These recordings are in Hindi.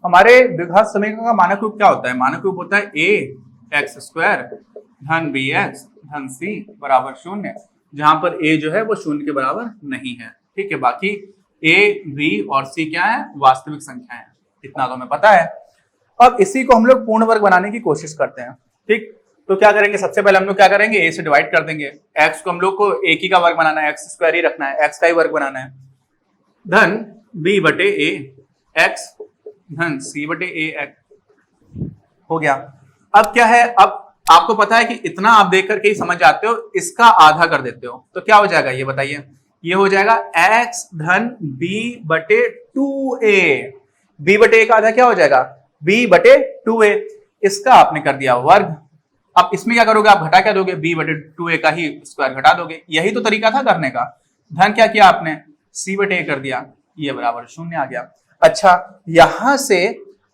हमारे द्विघात समीकरण का मानक रूप क्या होता है? मानक रूप होता है ए एक्स स्क्वायर धन बी एक्स धन सी बराबर शून्य, जहां पर ए जो है वो शून्य के बराबर नहीं है। ठीक है, बाकी ए बी और सी क्या है? वास्तविक संख्या है। इतना तो हमें पता है। अब इसी को हम लोग पूर्ण वर्ग बनाने की कोशिश करते हैं। ठीक, तो क्या करेंगे? सबसे पहले हम लोग क्या करेंगे? ए से डिवाइड कर देंगे। एक्स को हम लोग को एक ही का वर्ग बनाना है, एक्स स्क्वायर ही रखना है, एक्स का ही वर्ग बनाना है। धन बी बटे ए एक्स धन सी बटे ए एक्स हो गया। अब क्या है? अब आपको पता है कि इतना आप देख करके ही समझ जाते हो, इसका आधा कर देते हो तो क्या हो जाएगा? ये बताइए। ये हो जाएगा x धन b बटे 2a। b बटे a का आधा क्या हो जाएगा? b बटे 2a। इसका आपने कर दिया वर्ग। अब इसमें क्या करोगे? आप घटा क्या दोगे? b बटे 2a का ही स्क्वायर घटा दोगे। यही तो तरीका था करने का। धन क्या किया आपने? c बटे a कर दिया, ये बराबर शून्य आ गया। अच्छा, यहां से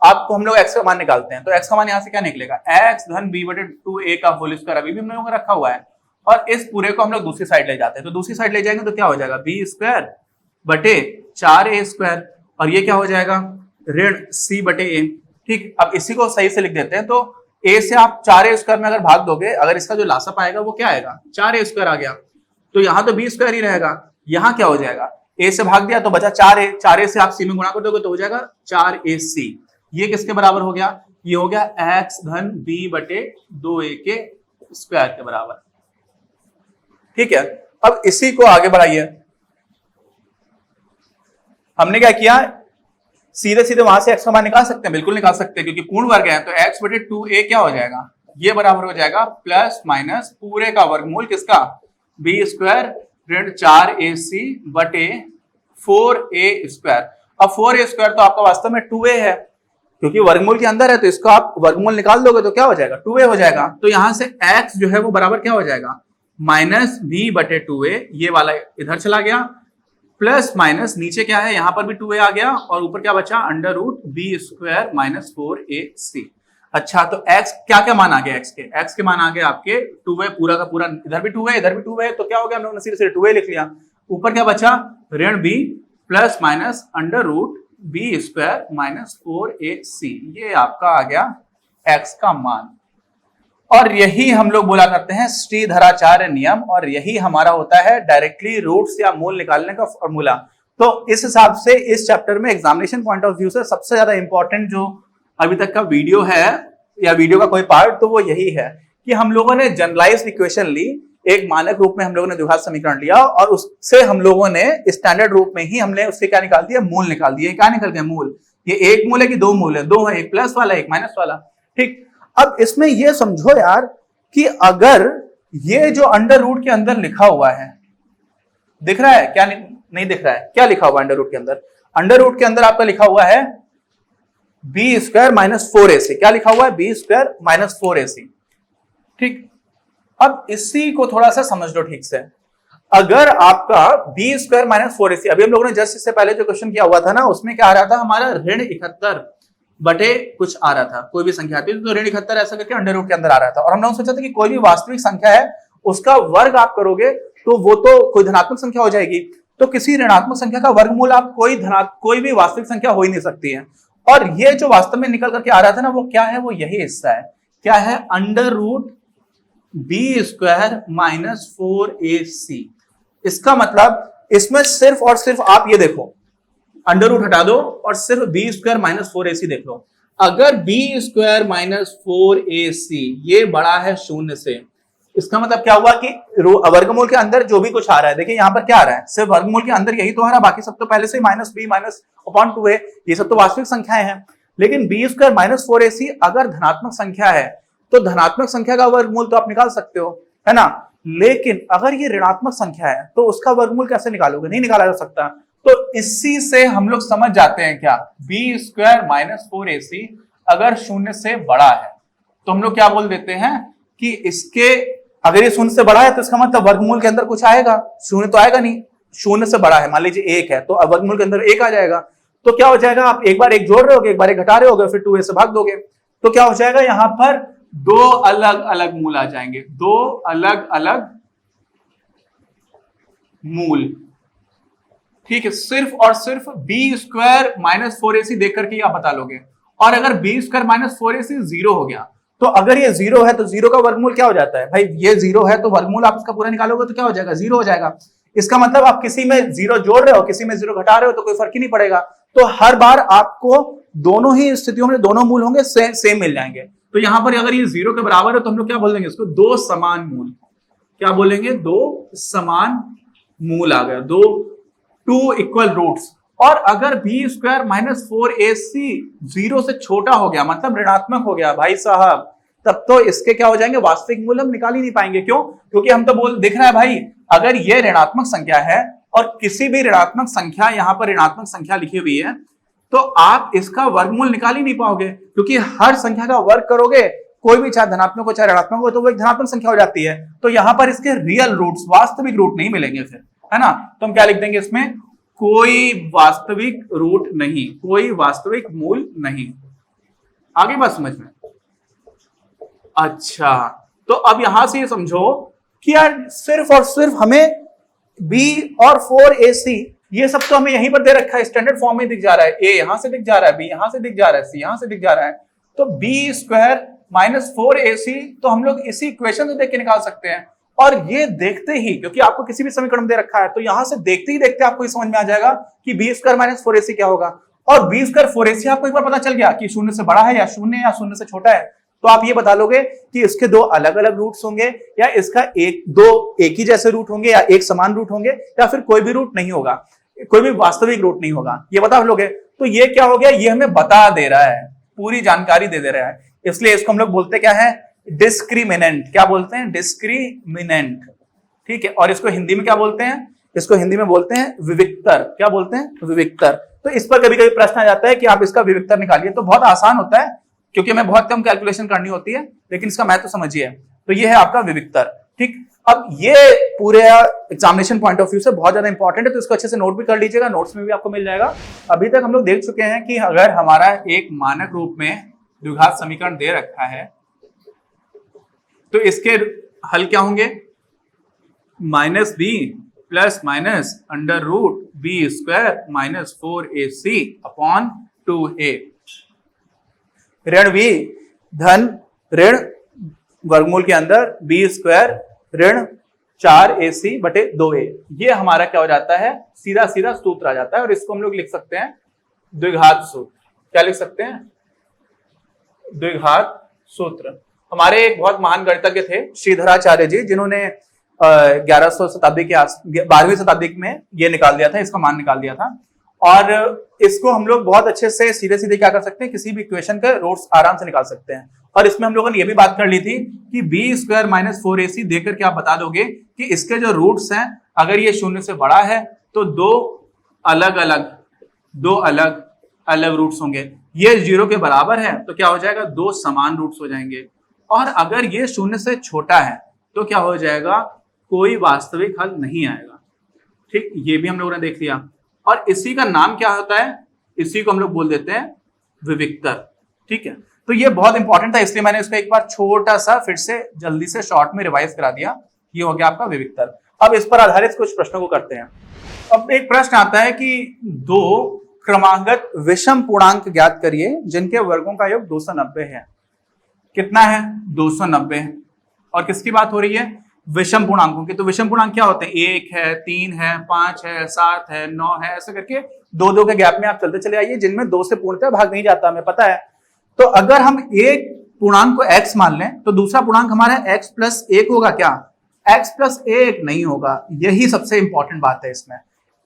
आपको हम लोग x का मान निकालते हैं, तो x का मान यहां से क्या निकलेगा? x धन b बटे 2a का होल स्क्वायर अभी भी हम लोगों को रखा हुआ है, और इस पूरे को हम लोग दूसरी साइड ले जाते हैं। तो दूसरी साइड ले जाएंगे तो क्या हो जाएगा? b स्क्वायर बटे 4a स्क्वायर, और ये क्या हो जाएगा? ऋण c बटे a। ठीक, अब इसी को सही से लिख देते हैं। तो a से आप 4a स्क्वायर में अगर भाग दोगे, अगर इसका जो लासप आएगा वो क्या आएगा? 4a स्क्वायर आ गया। तो यहां तो b स्क्वायर ही रहेगा, यहां क्या हो जाएगा? a से भाग दिया तो बचा 4a, 4a से आप c में गुणा कर दोगे तो हो जाएगा 4ac। ये किसके बराबर हो गया? ये हो गया x धन b बटे 2a के स्क्वायर के बराबर। ठीक है, अब इसी को आगे बढ़ाइए। हमने क्या किया? सीधे सीधे वहां से x का मान निकाल सकते हैं, बिल्कुल निकाल सकते हैं, क्योंकि पूर्ण वर्ग है। तो x बटे 2a क्या हो जाएगा? ये बराबर हो जाएगा प्लस माइनस पूरे का वर्गमूल किसका? b स्क्वायर ऋण 4ac बटे 4a स्क्वायर। अब 4a स्क्वायर तो आपका वास्तव में 2a है, क्योंकि वर्गमूल के अंदर है, तो इसको आप वर्गमूल निकाल दोगे तो क्या हो जाएगा? 2a हो जाएगा। तो यहां से x जो है वो बराबर क्या हो जाएगा? माइनस b बटे 2a, ये वाला इधर चला गया, प्लस माइनस नीचे क्या है? यहां पर भी 2a आ गया, और ऊपर क्या बचा? Under root b square minus 4ac। अच्छा, तो x क्या क्या मान आ गया? x के मान आ गए आपके 2a, पूरा का पूरा, इधर भी 2a इधर भी 2a, तो क्या हो गया? हम लोगों ने सीधे सीधे 2a लिख लिया। ऊपर क्या बचा? ऋण b plus minus under root b square minus 4ac। ये आपका आ गया x का मान। और यही हम लोग बोला करते हैं श्रीधराचार्य नियम, और यही हमारा होता है डायरेक्टली रूट्स या मूल निकालने का फॉर्मूला। तो इस हिसाब से इस चैप्टर में एग्जामिनेशन पॉइंट ऑफ व्यू से सबसे ज्यादा इंपॉर्टेंट जो अभी तक का वीडियो है या वीडियो का कोई पार्ट, तो वो यही है कि हम लोगों ने जनरलाइज्ड इक्वेशन ली, एक मानक रूप में हम लोगों ने द्विघात समीकरण लिया, और उससे हम लोगों ने स्टैंडर्ड रूप में ही हमने उससे क्या निकाल दिया? मूल निकाल दिया। क्या निकल गया? मूल। ये एक मूल है कि दो मूल है? दो है, एक प्लस वाला एक माइनस वाला। ठीक, अब इसमें ये समझो यार कि अगर ये जो अंडर रूट के अंदर लिखा हुआ है, दिख रहा है क्या? नहीं दिख रहा है? क्या लिखा हुआ अंडर रूट के अंदर? अंडर रूट के अंदर आपका लिखा हुआ है b स्क्वायर माइनस 4ac। क्या लिखा हुआ है? b square minus 4ac। ठीक, अब इसी को थोड़ा सा समझ लो ठीक से। अगर आपका b स्क्वायर माइनस 4ac, अभी हम लोगों ने जस्ट इससे पहले जो क्वेश्चन किया हुआ था ना, उसमें क्या आ रहा था? हमारा ऋण 71 बटे कुछ आ रहा था, कोई भी संख्या आती है तो ऋण 71 ऐसा करके अंडर रूट के अंदर आ रहा था। और हम लोग सोचा था कि कोई भी वास्तविक संख्या है उसका वर्ग आप करोगे तो वो तो कोई धनात्मक संख्या हो जाएगी, तो किसी ऋणात्मक संख्या का वर्गमूल आप कोई भी वास्तविक संख्या हो ही नहीं सकती है। और ये जो वास्तव में निकल करके आ रहा था ना, वो क्या है? वो यही हिस्सा है। क्या है? Under root b square minus 4ac। इसका मतलब इसमें सिर्फ और सिर्फ आप ये देखो, अंडर रूट हटा दो और सिर्फ b स्क्वायर माइनस 4ac देख लो। अगर b स्क्वायर माइनस 4ac ये बड़ा है शून्य से, इसका मतलब क्या हुआ कि वर्गमूल के अंदर जो भी कुछ आ रहा है, देखिए यहां पर क्या आ रहा है? सिर्फ वर्गमूल के अंदर यही तो आ रहा है, बाकी सब तो पहले से माइनस b माइनस अपॉन 2 है, ये सब तो वास्तविक संख्याएं हैं। लेकिन b स्क्वायर माइनस 4ac अगर धनात्मक संख्या है तो धनात्मक संख्या का वर्गमूल तो आप निकाल सकते हो, है ना? लेकिन अगर ये ऋणात्मक संख्या है तो उसका वर्गमूल कैसे निकालोगे? नहीं निकाला जा सकता। तो इसी से हम लोग समझ जाते हैं क्या? b स्क्वायर माइनस 4ac अगर शून्य से बड़ा है तो हम लोग क्या बोल देते हैं कि इसके, अगर ये शून्य से बड़ा है तो इसका मतलब वर्गमूल के अंदर कुछ आएगा, शून्य तो आएगा नहीं। शून्य से बड़ा है, मान लीजिए 1 है, तो अब वर्गमूल के अंदर 1 आ जाएगा। तो क्या हो जाएगा? आप एक बार 1 जोड़ रहे होगे, एक बार 1 घटा रहे होगे, फिर 2a से भाग दोगे, तो क्या हो जाएगा? यहां पर दो अलग अलग मूल आ जाएंगे, दो अलग अलग मूल। ठीक है, सिर्फ और सिर्फ बी स्क्वायर माइनस 4ac देख करके आप बता लोगे। और अगर B square minus 4ac zero हो गया, तो अगर ये जीरो है तो जीरो का वर्गमूल क्या हो जाता है भाई, ये जीरो है तो वर्गमूल आप इसका पूरा निकालोगे तो क्या हो जाएगा, जीरो हो जाएगा। इसका मतलब आप किसी में जीरो जोड़ रहे हो, किसी में जीरो घटा रहे हो तो कोई फर्क ही नहीं पड़ेगा। तो हर बार आपको दोनों ही स्थितियों में दोनों मूल होंगे सेम मिल जाएंगे। तो यहां पर अगर ये जीरो के बराबर है तो हम लोग क्या बोल देंगे इसको, दो समान मूल। क्या बोलेंगे, दो समान मूल आ गया, दो टू इक्वल रूट्स। और अगर B square minus 4ac zero से छोटा हो गया, मतलब ऋणात्मक हो गया भाई साहब, तब तो इसके क्या हो जाएंगे, वास्तविक मूल हम निकाल ही नहीं पाएंगे। क्यों, क्योंकि हम तो दिख रहा है भाई, अगर ये ऋणात्मक संख्या है और किसी भी ऋणात्मक संख्या, यहां पर ऋणात्मक संख्या लिखी हुई है, तो आप इसका वर्गमूल निकाल ही नहीं पाओगे, क्योंकि हर संख्या का वर्ग करोगे, कोई भी चाहे धनात्मक हो चाहे ऋणात्मक हो, तो वो एक धनात्मक संख्या हो जाती है। तो यहां पर इसके रियल रूट्स, वास्तविक रूट नहीं मिलेंगे फिर, है ना। तो हम क्या लिख देंगे इसमें, कोई वास्तविक रूट नहीं, कोई वास्तविक मूल नहीं। आगे बात समझ में। अच्छा, तो अब यहां से ये समझो कि यार सिर्फ और सिर्फ हमें b और 4ac ये सब तो हमें यहीं पर दे रखा है, स्टैंडर्ड फॉर्म में दिख जा रहा है, a यहां से दिख जा रहा है, b यहां से दिख जा रहा है, c यहां से दिख जा रहा है। तो b स्क्वायर माइनस 4ac तो हम लोग इसी इक्वेशन से देख के निकाल सकते हैं। और ये देखते ही, क्योंकि आपको किसी भी समीकरण दे रखा है, तो यहां से देखते ही देखते आपको समझ में आ जाएगा कि बी स्क्वायर माइनस 4ac क्या होगा। और बी स्क्वायर 4ac आपको एक बार पता चल गया कि शून्य से बड़ा है या शून्य से छोटा है, तो आप ये बता लोगे कि इसके दो अलग अलग रूट्स होंगे, या इसका एक ही जैसे रूट होंगे, या एक समान रूट होंगे, या फिर कोई भी रूट नहीं होगा, कोई भी वास्तविक रूट नहीं होगा, ये बता लोगे। तो ये क्या हो गया, ये हमें बता दे रहा है, पूरी जानकारी दे रहा है। इसलिए इसको हम लोग बोलते क्या है, डिस्क्रिमिनेंट। क्या बोलते हैं, डिस्क्रिमिनेंट। ठीक है, और इसको हिंदी में क्या बोलते हैं, इसको हिंदी में बोलते हैं विविक्तर। क्या बोलते हैं, विविक्तर। तो इस पर कभी कभी प्रश्न आ जाता है कि आप इसका विविक्तर निकालिए, तो बहुत आसान होता है, क्योंकि हमें बहुत कम कैलकुलेशन करनी होती है, लेकिन इसका महत्व तो समझिए। तो ये है आपका विविक्तर। ठीक, अब ये पूरे एग्जामिनेशन पॉइंट ऑफ व्यू से बहुत ज्यादा इंपॉर्टेंट है, तो इसको अच्छे से नोट भी कर लीजिएगा, नोट्स में भी आपको मिल जाएगा। अभी तक हम लोग देख चुके हैं कि अगर हमारा एक मानक रूप में द्विघात समीकरण दे रखा है, तो इसके हल क्या होंगे, minus B plus minus under root B square minus 4ac upon 2a, ऋण बी धन ऋण वर्गमूल के अंदर बी स्क्वायर ऋण 4ac बटे 2a। ये हमारा क्या हो जाता है, सीधा सीधा सूत्र आ जाता है, और इसको हम लोग लिख सकते हैं द्विघात सूत्र। क्या लिख सकते हैं, द्विघात सूत्र। हमारे एक बहुत महान गणितज्ञ थे श्रीधराचार्य जी, जिन्होंने 1100 शताब्दी के 12वीं शताब्दी में ये निकाल दिया था, इसका मान निकाल दिया था। और इसको हम लोग बहुत अच्छे से सीधे सीधे क्या कर सकते हैं, किसी भी इक्वेशन के रूट्स आराम से निकाल सकते हैं। और इसमें हम लोगों ने ये भी बात कर ली थी कि बी स्क्वायर माइनस 4ac देकर के आप बता दोगे कि इसके जो रूट्स हैं, अगर ये शून्य से बड़ा है तो दो अलग अलग रूट्स होंगे। ये जीरो के बराबर है तो क्या हो जाएगा, दो समान रूट्स हो जाएंगे। और अगर ये शून्य से छोटा है तो क्या हो जाएगा, कोई वास्तविक हल नहीं आएगा। ठीक, ये भी हम लोगों ने देख लिया। और इसी का नाम क्या होता है, इसी को हम लोग बोल देते हैं विविक्तर। ठीक है, तो ये बहुत इंपॉर्टेंट था, इसलिए मैंने इसको एक बार छोटा सा फिर से जल्दी से शॉर्ट में रिवाइज करा दिया। ये हो गया आपका विविक्तर। अब इस पर आधारित कुछ प्रश्नों को करते हैं। अब एक प्रश्न आता है कि दो क्रमागत विषम पूर्णांक ज्ञात करिए जिनके वर्गों का योग 290 है। कितना है, 290। और किसकी बात हो रही है, विषम पूर्णांकों की। तो विषम पूर्णांक क्या होते हैं, 1 है, 3 है, 5 है, 7 है, 9 है, ऐसे करके दो दो के गैप में आप चलते चले आइए, जिनमें 2 से पूर्णतः भाग नहीं जाता, हमें पता है। तो अगर हम एक पूर्णांक को x मान लें तो दूसरा पूर्णांक हमारा x प्लस 1 होगा। क्या, x प्लस 1 नहीं होगा। यही सबसे इंपॉर्टेंट बात है इसमें।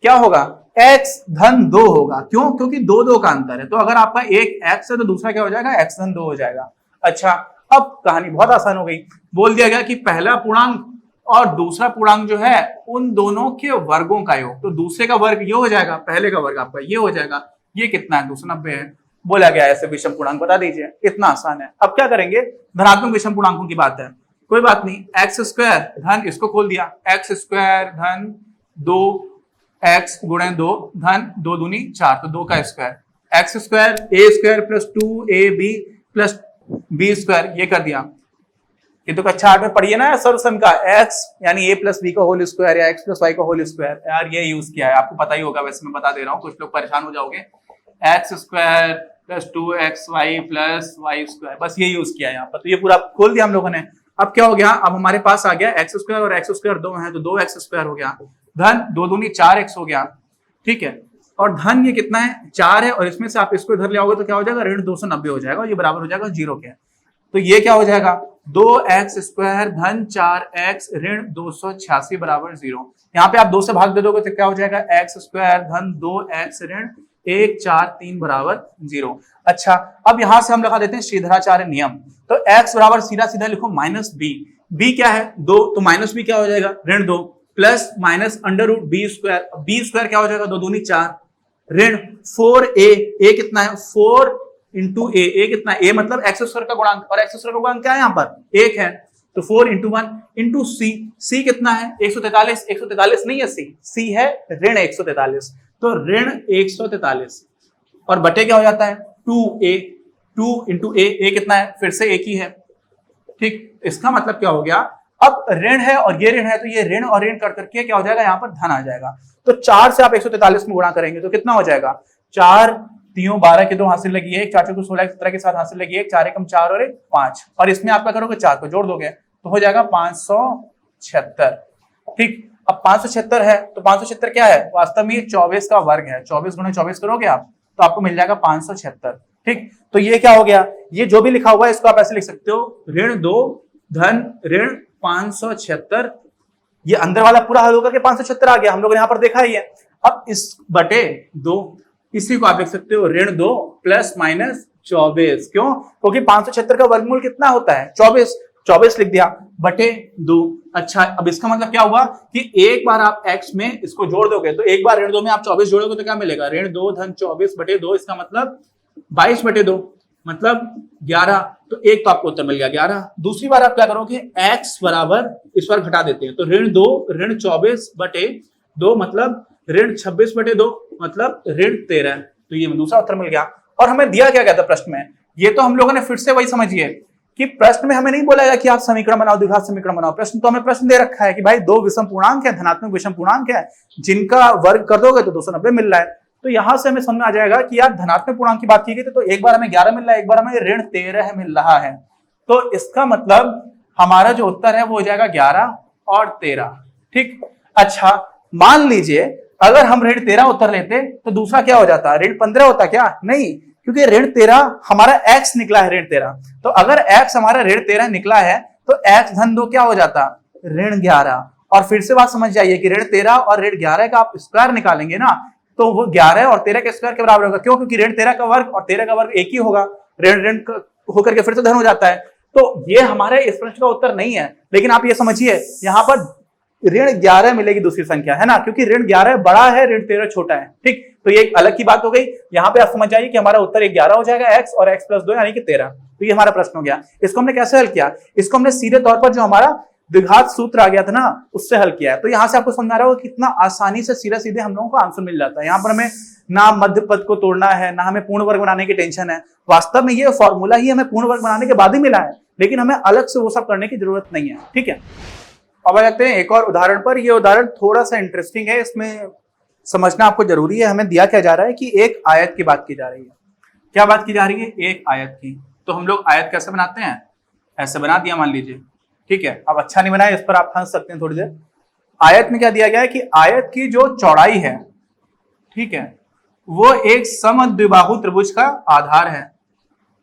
क्या होगा, x धन 2 होगा। क्यों, क्योंकि दो का अंतर है। तो अगर आपका एक x है तो दूसरा क्या हो जाएगा, x धन 2 हो जाएगा। अच्छा, अब कहानी बहुत आसान हो गई। बोल दिया गया कि पहला पूर्णांक और दूसरा पूर्णांक जो है उन दोनों के वर्गों का योग, तो दूसरे का वर्ग ये हो जाएगा, पहले का वर्ग आपका ये हो जाएगा। ये कितना है, 290 है। बोला गया ऐसे विषम पूर्णांक बता दीजिए, इतना आसान है। अब क्या करेंगे, धनात्मक विषम पूर्णांकों की बात है, कोई बात नहीं। एक्स स्क्वायर धन, इसको खोल दिया, एक्स स्क्वायर धन 2x गुणे 2 धन 2 दूनी 4, तो 2 का square, x square a square plus 2ab plus b square, ये कर दिया। ये तो कक्षा 8 में पढ़िए ना सर्वसम का x यानी a प्लस बी का होल स्क्वायर या x प्लस वाई का होल स्क्वायर, यार ये यूज किया है, आपको पता ही होगा, वैसे मैं बता दे रहा हूँ, कुछ लोग परेशान हो जाओगे। X square plus 2xy plus Y square, बस ये यूज किया है यहाँ पर। तो ये पूरा खोल दिया हम लोगों ने। अब क्या हो गया, अब हमारे पास आ गया एक्स स्क्वायर और एक्स स्क्वायर 2 है तो 2x स्क्वायर हो गया, धन 2 दूनी 4x हो गया, ठीक है। और धन ये कितना है 4 है, और इसमें से आप इसको इधर ले आओगे तो क्या हो जाएगा, ऋण 290 हो जाएगा, और ये बराबर हो जाएगा 0 के। तो ये क्या हो जाएगा 2x स्क्वायर धन 4x ऋण 286 बराबर 0। यहाँ पे आप 2 से भाग दे दोगे तो क्या हो जाएगा x स्क्वायर धन 2x ऋण 143 बराबर 0। अच्छा, अब यहां से हम लगा देते हैं श्रीधराचार्य नियम। तो x बराबर सीधा सीधा लिखो माइनस बी, b क्या है 2, तो माइनस बी क्या हो जाएगा ऋण 2 plus minus under root B square, B square क्या हो जाएगा 2 दूनी 4 ऋण 4a, a कितना है 4 इंटू ए कितना है, a मतलब एक्स स्क्वायर का गुणांक, और एक्स स्क्वायर का गुणांक क्या है यहाँ पर 1 है, तो 4 इंटू 1 इंटू सी कितना है 143, 143 नहीं है सी है ऋण 143, तो ऋण 143 और बटे क्या हो जाता है 2a, 2 इंटू ए कितना है फिर से एक ही है, ठीक। इसका मतलब क्या हो गया, अब ऋण है और ये ऋण है, तो ये ऋण और ऋण कर करके क्या हो जाएगा यहाँ पर धन आ जाएगा। तो 4 से आप 143 में गुणा करेंगे तो कितना हो जाएगा 4 3 12 के 2 हासिल लगी 1, 4 को 16 17 के साथ हासिल लगी 1, 4 एकम 4 और 1 5, और इसमें आप क्या करोगे 4 को जोड़ दोगे तो हो जाएगा 576, ठीक। अब 576 है तो 576 क्या है, वास्तव में 24 का वर्ग है, 24 गुणे 24 करोगे आप तो आपको मिल जाएगा 576, ठीक। तो ये क्या हो गया, ये जो भी लिखा हुआ है इसको आप ऐसे लिख सकते हो ऋण 2 धन ऋण 576, ये अंदर वाला पूरा हल होकर के 576 आ गया, हम लोग ने यहाँ पर देखा ही है। अब इस बटे 2 इसी को आप लिख सकते हो ऋण 2 प्लस माइनस 24, क्यों, क्योंकि 576 का वर्गमूल कितना होता है 24, 24 लिख दिया बटे 2। अच्छा, अब इसका मतलब क्या हुआ कि एक बार आप x में इसको जोड़ दोगे तो एक बार ऋण 2 में आप 24 जोड़ोगे तो क्या मिलेगा ऋण 2 धन 24 बटे 2, इसका मतलब 22 बटे 2 मतलब 11, तो एक तो आपको उत्तर मिल गया 11। दूसरी बार आप क्या करोगे x बराबर इस बार घटा देते हैं, तो ऋण 2 ऋण 24 बटे 2 मतलब ऋण 26 बटे 2 मतलब ऋण 13, तो ये दूसरा उत्तर मिल गया। और हमें दिया क्या था प्रश्न में, ये तो हम लोगों ने फिर से वही समझिए कि प्रश्न में हमें नहीं बोला गया कि आप समीकरण बनाओ द्विघात समीकरण बनाओ, प्रश्न तो हमें प्रश्न दे रखा है कि भाई 2 विषम पूर्णांक है, धनात्मक विषम पूर्णांक है, जिनका वर्ग कर दोगे तो 290 मिल रहा है। तो यहां से हमें समझ में आ जाएगा कि यार धनात्मक पूर्णांक की बात की गई तो एक बार हमें 11 मिल रहा है, एक बार हमें ऋण 13 मिल रहा है, तो इसका मतलब हमारा जो उत्तर है वो हो जाएगा 11 और 13, ठीक। अच्छा, मान लीजिए अगर हम ऋण 13 उत्तर लेते तो दूसरा क्या हो जाता, ऋण 15 होता क्या, नहीं, क्योंकि ऋण 13 हमारा x निकला है ऋण 13, तो अगर x हमारा ऋण 13 निकला है तो x धन 2 क्या हो जाता ऋण 11, और फिर से बात समझ जाइए कि ऋण 13 और ऋण 11 का आप स्क्वायर निकालेंगे ना तो वो 11 और 13 के स्क्वायर के बराबर होगा, क्यों, क्योंकि ऋण 13 का वर्ग और 13 का वर्ग एक ही होगा, ऋण ऋण होकर के फिर से धन हो जाता है। तो ये हमारे इस प्रश्न का उत्तर नहीं है, लेकिन आप ये समझिए यहाँ पर ऋण 11 मिलेगी दूसरी संख्या, है ना, क्योंकि ऋण 11 बड़ा है ऋण 13 छोटा है, ठीक। तो ये एक अलग की बात हो गई, यहाँ पे आप समझ जाइए कि हमारा उत्तर 11 हो जाएगा, x और x प्लस 2 यानी कि 13। तो ये हमारा प्रश्न हो गया। इसको हमने कैसे हल किया, इसको हमने सीधे तौर पर जो हमारा द्विघात सूत्र आ गया था ना उससे हल किया है। तो यहाँ से आपको समझ आ रहा होगा कितना आसानी से सीधे सीधे हम लोगों को आंसर मिल जाता है। यहाँ पर हमें ना मध्य पद को तोड़ना है, ना हमें पूर्ण वर्ग बनाने की टेंशन है, वास्तव में ये फॉर्मूला ही हमें पूर्ण वर्ग बनाने के बाद ही मिला है, लेकिन हमें अलग से वो सब करने की जरूरत नहीं है, ठीक है। अब आ जाते हैं एक और उदाहरण पर। ये उदाहरण थोड़ा सा इंटरेस्टिंग है, इसमें समझना आपको जरूरी है। हमें दिया क्या जा रहा है कि एक आयत की बात की जा रही है। क्या बात की जा रही है, एक आयत की। तो हम लोग आयत कैसे बनाते हैं, ऐसे बना दिया मान लीजिए, ठीक है। अब अच्छा नहीं बनाया, इस पर आप हंस सकते हैं थोड़ी देर। आयत में क्या दिया गया है कि आयत की जो चौड़ाई है, ठीक है, वो एक समद्विबाहु त्रिभुज का आधार है।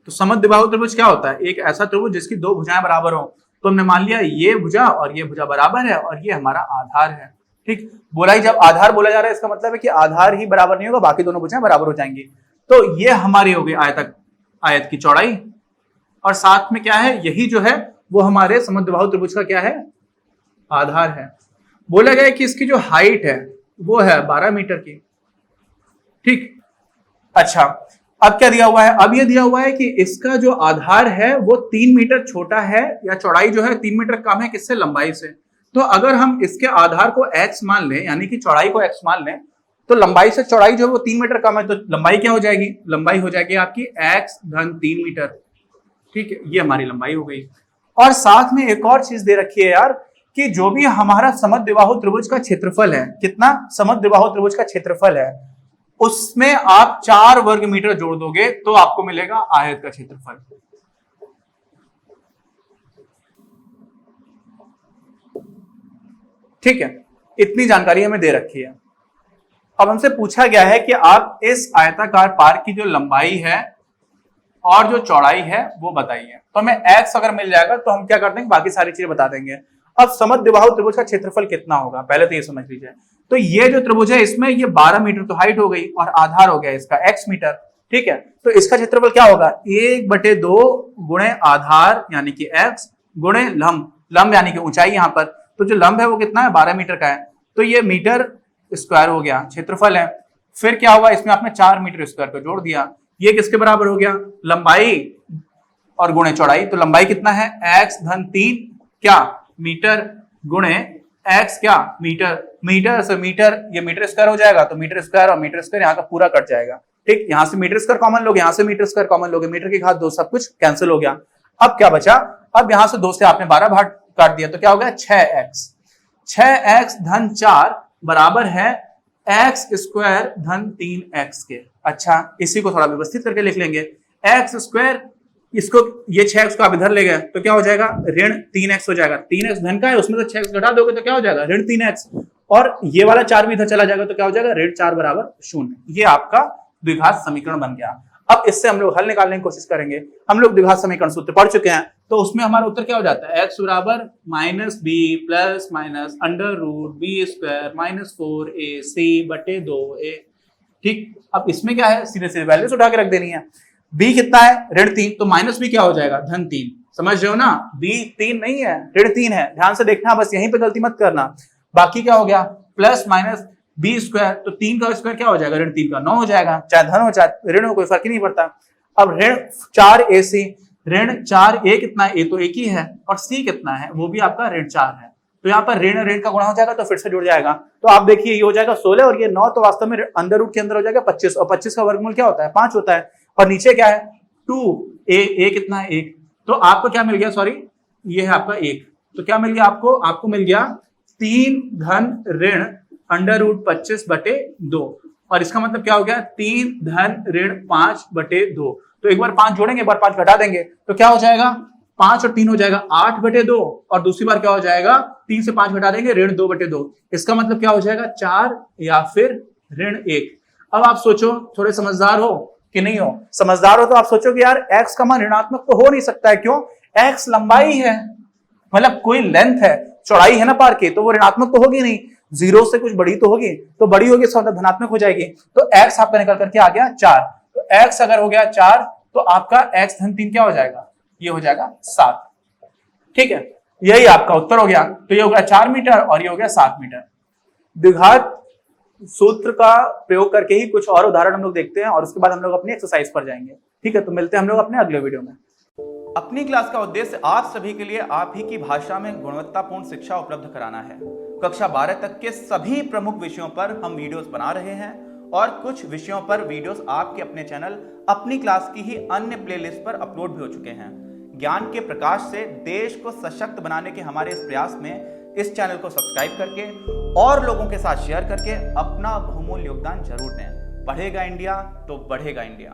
तो समद्विबाहु त्रिभुज क्या होता है, एक ऐसा त्रिभुज जिसकी 2 भुजाएं बराबर हो। तो हमने मान लिया ये भुजा और ये भुजा बराबर है और ये हमारा आधार है, ठीक। बोला ही जब आधार बोला जा रहा है इसका मतलब है कि आधार ही बराबर नहीं होगा, बाकी दोनों भुजाएं बराबर हो जाएंगी। तो ये हमारी हो गई आयत की चौड़ाई, और साथ में क्या है, यही जो है वो हमारे समद्विबाहु त्रिभुज का क्या है, आधार है। बोला गया है कि इसकी जो हाइट है वो है 12 मीटर की, ठीक। अच्छा, अब क्या दिया हुआ है, अब ये दिया हुआ है कि इसका जो आधार है वो 3 मीटर छोटा है, या चौड़ाई जो है 3 मीटर कम है किससे, लंबाई से। तो अगर हम इसके आधार को x मान लें, यानी कि चौड़ाई को x मान लें, तो लंबाई से चौड़ाई जो है वो 3 मीटर कम है, तो लंबाई क्या हो जाएगी, लंबाई हो जाएगी आपकी x धन 3 मीटर, ठीक है। ये हमारी लंबाई हो गई। और साथ में एक और चीज दे रखी है यार कि जो भी हमारा समद्विबाहु त्रिभुज का क्षेत्रफल है, कितना समद्विबाहु त्रिभुज का क्षेत्रफल है, उसमें आप 4 वर्ग मीटर जोड़ दोगे तो आपको मिलेगा आयत का क्षेत्रफल। ठीक है, इतनी जानकारी हमें दे रखी है। अब हमसे पूछा गया है कि आप इस आयताकार पार्क की जो लंबाई है और जो चौड़ाई है वो बताइए। तो हमें x अगर मिल जाएगा तो हम क्या कर देंगे, बाकी सारी चीजें बता देंगे। अब समद्विबाहु त्रिभुज का क्षेत्रफल कितना होगा, पहले तो ये समझ लीजिए। तो ये जो त्रिभुज है इसमें ये 12 मीटर तो हाइट हो गई और आधार हो गया इसका x मीटर। ठीक है, तो इसका क्षेत्रफल क्या होगा, 1/2 गुणे आधार यानी कि x गुणे लंब, लंब यानी कि ऊंचाई यहाँ पर, तो जो लंब है वो कितना है, 12 मीटर का है, तो ये मीटर स्क्वायर हो गया, क्षेत्रफल है। फिर क्या हुआ, इसमें आपने 4 मीटर स्क्वायर को जोड़ दिया, ये किसके बराबर हो गया, लंबाई और गुणे चौड़ाई। तो लंबाई कितना है, x धन 3 क्या मीटर गुणे x क्या मीटर, मीटर से मीटर, ये मीटर स्क्वायर हो जाएगा, तो मीटर स्क्वायर और मीटर स्क्वायर यहाँ का पूरा कट जाएगा। ठीक, यहां से मीटर स्क्वायर कॉमन लोगे, यहां से मीटर स्क्वायर कॉमन लोगे, मीटर की घात 2, सब कुछ कैंसिल हो गया। अब क्या बचा, अब यहां से 2 से आपने 12 भाग काट दिया, तो क्या हो गया 6x, 6x धन 4 बराबर है x स्क्वायर धन 3x के। अच्छा, इसी को थोड़ा व्यवस्थित करके लिख लेंगे, x स्क्वायर, इसको ये 6x को आप इधर ले गए तो क्या हो जाएगा, ऋण 3x हो जाएगा। 3x धन का है, उसमें तो 6x घटा दोगे तो क्या हो जाएगा, ऋण 3x, और ये वाला 4 भी इधर चला जाएगा तो क्या हो जाएगा, ऋण 4 बराबर 0। ये आपका द्विघात समीकरण बन गया। अब इससे हम लोग हल निकालने की कोशिश करेंगे। हम लोग द्विघात समीकरण सूत्र पढ़ चुके हैं, तो उसमें हमारा उत्तर क्या हो जाता है, x बराबर -b plus minus under root b square minus 4ac बटे 2a। ठीक, अब इसमें क्या है, सीधे सीधे वैल्यूज उठा के रख देनी है। b कितना है, ऋण 3, तो माइनस b क्या हो जाएगा, धन 3। समझ रहे हो ना, b 3 नहीं है, ऋण 3 है, ध्यान से देखना, बस यहीं पे गलती मत करना। बाकी क्या हो गया, प्लस माइनस b स्क्वायर, तो 3 का स्क्वायर क्या हो जाएगा, ऋण 3 का 9 हो जाएगा, चाहे धन हो चाहे ऋण हो, कोई फर्क ही नहीं पड़ता। अब ऋण 4ac, ऋण 4a कितना है, a तो एक ही है, और c कितना है, वो भी आपका ऋण 4 है, तो यहाँ पर ऋण ऋण का गुणा हो जाएगा तो फिर से जुड़ जाएगा। तो आप देखिए ये हो जाएगा 16 और ये 9, तो वास्तव में अंडर रूट के अंदर हो जाएगा 25, और 25 का वर्गमूल क्या होता है, 5 होता है, और नीचे क्या है 2a, कितना है 1, तो आपको क्या मिल गया, सॉरी ये है आपका 1, तो क्या मिल गया आपको मिल गया 3 धन ऋण अंडर रूट 25 बटे 2, और इसका मतलब क्या हो गया 3 धन ऋण 5 बटे 2। तो एक बार 5 जोड़ेंगे, एक बार 5 घटा देंगे, तो क्या हो जाएगा, 5 और 3 हो जाएगा 8 बटे 2, और दूसरी बार क्या हो जाएगा, 3 से 5 घटा देंगे, ऋण 2 बटे 2। इसका मतलब क्या हो जाएगा 4 या फिर ऋण 1। अब आप सोचो, थोड़े समझदार हो कि नहीं हो, समझदार हो तो आप सोचो कि यार x का मान ऋणात्मक तो हो नहीं सकता है, क्यों, x लंबाई है, मतलब कोई लेंथ है, चौड़ाई है ना पार की, तो वो ऋणात्मक तो होगी नहीं, 0 से कुछ बड़ी तो होगी, तो बड़ी होगी इसका मतलब धनात्मक हो जाएगी। तो x आपका निकल करके आ गया 4, तो x अगर हो गया 4 तो आपका x धन 3 क्या हो जाएगा, ये हो जाएगा 7। ठीक है, यही आपका उत्तर हो गया। तो ये हो गया 4 मीटर और ये हो गया 7 मीटर। द्विघात सूत्र का प्रयोग करके ही कुछ और उदाहरण हम लोग देखते हैं और उसके बाद हम लोग अपनी एक्सरसाइज पर जाएंगे। ठीक है, तो मिलते हैं हम लोग अपने अगले वीडियो में। अपनी क्लास का उद्देश्य आप सभी के लिए आप ही की भाषा में गुणवत्तापूर्ण शिक्षा उपलब्ध कराना है। कक्षा 12 तक के सभी प्रमुख विषयों पर हम वीडियोस बना रहे हैं और कुछ विषयों पर वीडियोस आपके अपने चैनल अपनी क्लास की ही अन्य प्लेलिस्ट पर अपलोड भी हो चुके हैं। ज्ञान के प्रकाश से देश को सशक्त बनाने के हमारे इस प्रयास में इस चैनल को सब्सक्राइब करके और लोगों के साथ शेयर करके अपना बहुमूल्य योगदान जरूर दें। पढ़ेगा इंडिया तो बढ़ेगा इंडिया।